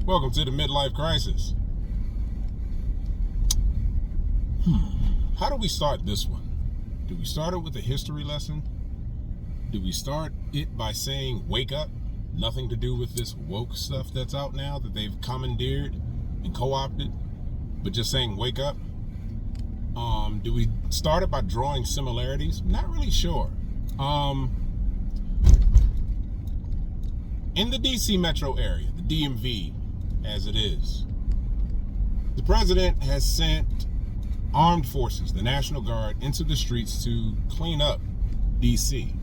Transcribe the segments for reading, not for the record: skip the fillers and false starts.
Welcome to the midlife crisis. How do we start this one? Do we start it with a history lesson? Do we start it by saying, wake up? Nothing to do with this woke stuff that's out now that they've commandeered and co-opted, but just saying, wake up? Do we start it by drawing similarities? Not really sure. In the DC metro area, the DMV, as it is, the president has sent armed forces, the National Guard, into the streets to clean up DC.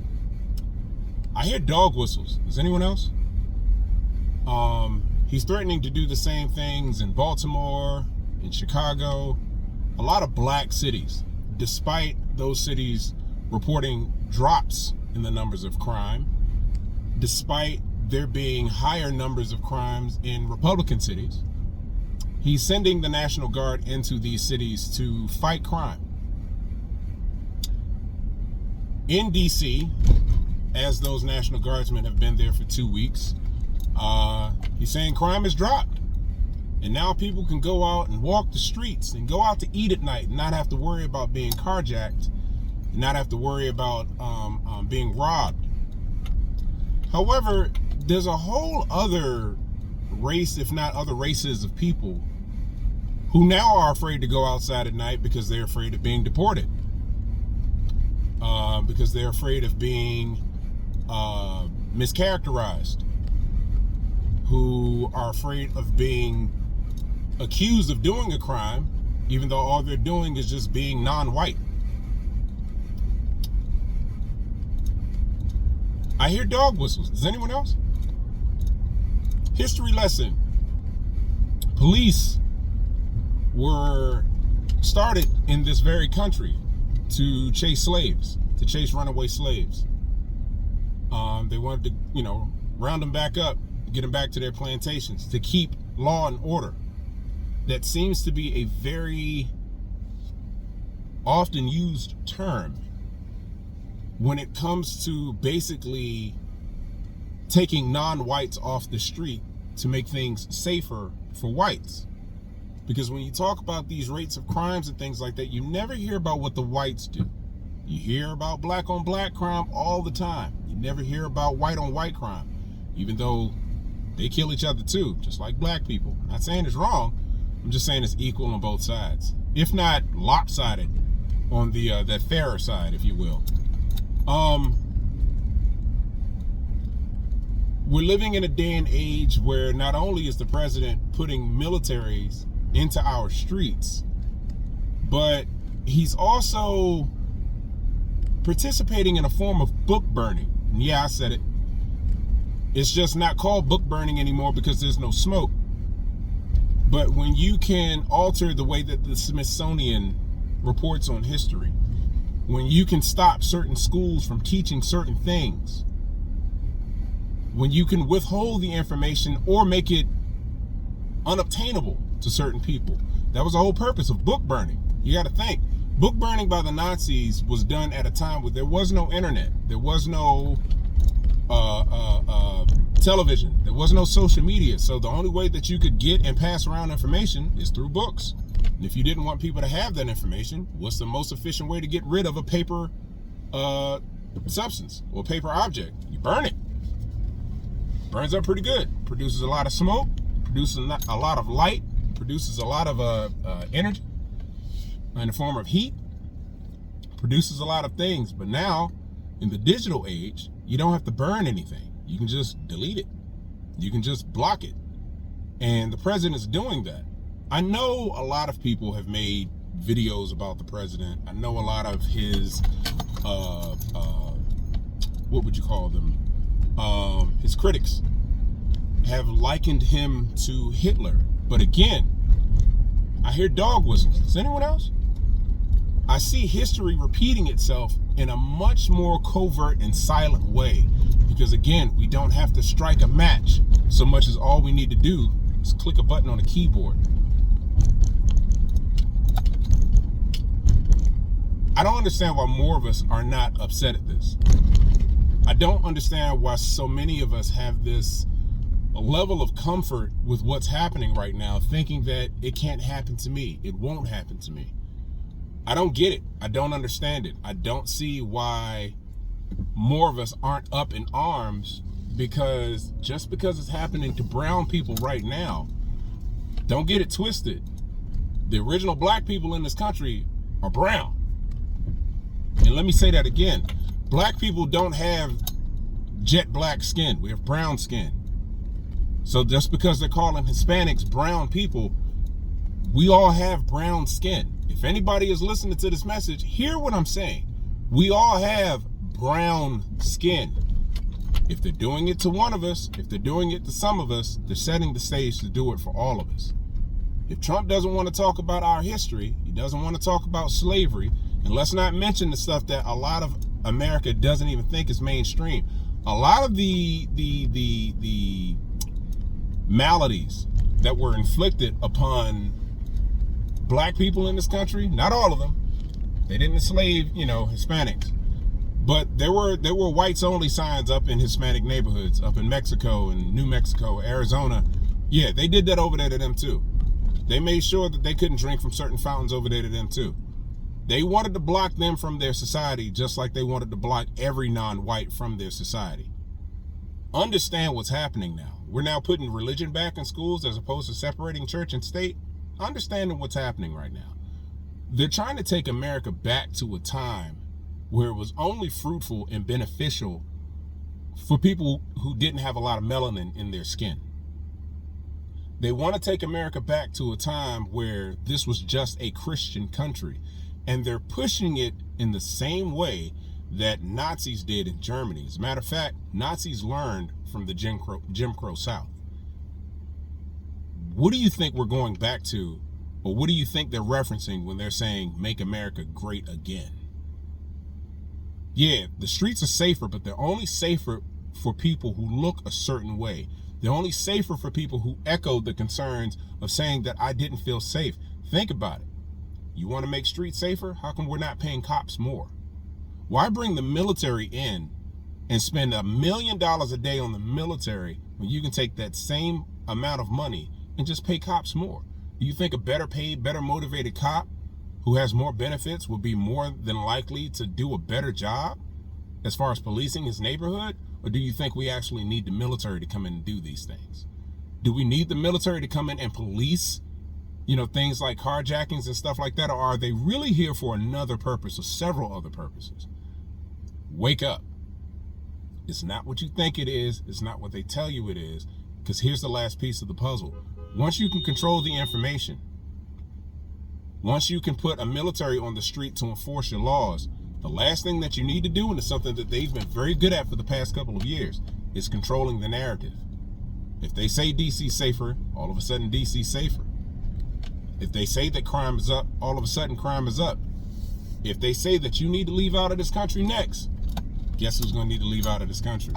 I hear dog whistles. Does anyone else? He's threatening to do the same things in Baltimore, in Chicago, a lot of black cities, despite those cities reporting drops in the numbers of crime, despite there being higher numbers of crimes in Republican cities. He's sending the National Guard into these cities to fight crime. In DC, as those National Guardsmen have been there for 2 weeks, he's saying crime has dropped. And now people can go out and walk the streets and go out to eat at night and not have to worry about being carjacked, and not have to worry about being robbed. However, there's a whole other race, if not other races of people, who now are afraid to go outside at night because they're afraid of being deported, because they're afraid of being mischaracterized, who are afraid of being accused of doing a crime, even though all they're doing is just being non-white. I hear dog whistles. Does anyone else? History lesson. Police were started in this very country to chase slaves, to chase runaway slaves. They wanted to, round them back up, get them back to their plantations, to keep law and order. That seems to be a very often used term when it comes to basically taking non-whites off the street to make things safer for whites. Because when you talk about these rates of crimes and things like that, you never hear about what the whites do. You hear about black on black crime all the time. You never hear about white on white crime, even though they kill each other too, just like black people. I'm not saying it's wrong. I'm just saying it's equal on both sides, if not lopsided on the that fairer side, if you will. We're living in a day and age where not only is the president putting militaries into our streets, but he's also participating in a form of book burning. And yeah, I said it. It's just not called book burning anymore because there's no smoke. But when you can alter the way that the Smithsonian reports on history, when you can stop certain schools from teaching certain things, when you can withhold the information or make it unobtainable to certain people. That was the whole purpose of book burning. You got to think, book burning by the Nazis was done at a time where there was no internet, there was no television, there was no social media. So the only way that you could get and pass around information is through books. And if you didn't want people to have that information, what's the most efficient way to get rid of a paper substance or paper object? You burn it. Burns up pretty good. Produces a lot of smoke, produces a lot of light, produces a lot of energy in the form of heat, produces a lot of things. But now, in the digital age, you don't have to burn anything. You can just delete it. You can just block it. And the president's doing that. I know a lot of people have made videos about the president. I know a lot of his, what would you call them? His critics have likened him to Hitler. But again, I hear dog whistles. Does anyone else? I see history repeating itself in a much more covert and silent way. Because again, we don't have to strike a match so much as all we need to do is click a button on a keyboard. I don't understand why more of us are not upset at this. I don't understand why so many of us have this a level of comfort with what's happening right now, thinking that it can't happen to me. It won't happen to me. I don't get it. I don't understand it. I don't see why more of us aren't up in arms, because just because it's happening to brown people right now, don't get it twisted. The original black people in this country are brown. And let me say that again. Black people don't have jet black skin. We have brown skin. So just because they're calling Hispanics brown people, we all have brown skin. If anybody is listening to this message, hear what I'm saying. We all have brown skin. If they're doing it to one of us, if they're doing it to some of us, they're setting the stage to do it for all of us. If Trump doesn't want to talk about our history, he doesn't want to talk about slavery, and let's not mention the stuff that a lot of America doesn't even think is mainstream. A lot of the maladies that were inflicted upon black people in this country, not all of them, they didn't enslave, Hispanics, but there were whites only signs up in Hispanic neighborhoods, up in Mexico and New Mexico, Arizona. Yeah, they did that over there to them too. They made sure that they couldn't drink from certain fountains over there to them too. They wanted to block them from their society, just like they wanted to block every non-white from their society. Understand what's happening now. We're now putting religion back in schools as opposed to separating church and state. Understanding what's happening right now. They're trying to take America back to a time where it was only fruitful and beneficial for people who didn't have a lot of melanin in their skin. They want to take America back to a time where this was just a Christian country, and they're pushing it in the same way that Nazis did in Germany. As a matter of fact, Nazis learned from the Jim Crow South. What do you think we're going back to, or what do you think they're referencing when they're saying make America great again? Yeah, the streets are safer, but they're only safer for people who look a certain way. They're only safer for people who echoed the concerns of saying that I didn't feel safe. Think about it. You want to make streets safer? How come we're not paying cops more? Why bring the military in and spend $1 million a day on the military when you can take that same amount of money and just pay cops more? Do you think a better paid, better motivated cop who has more benefits will be more than likely to do a better job as far as policing his neighborhood? Or do you think we actually need the military to come in and do these things? Do we need the military to come in and police, things like carjackings and stuff like that? Or are they really here for another purpose or several other purposes? Wake up. It's not what you think it is. It's not what they tell you it is. Because here's the last piece of the puzzle. Once you can control the information, once you can put a military on the street to enforce your laws, the last thing that you need to do, and it's something that they've been very good at for the past couple of years, is controlling the narrative. If they say DC's safer, all of a sudden DC's safer. If they say that crime is up, all of a sudden crime is up. If they say that you need to leave out of this country next, guess who's going to need to leave out of this country?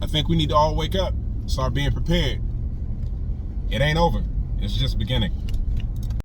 I think we need to all wake up, start being prepared. It ain't over. It's just beginning.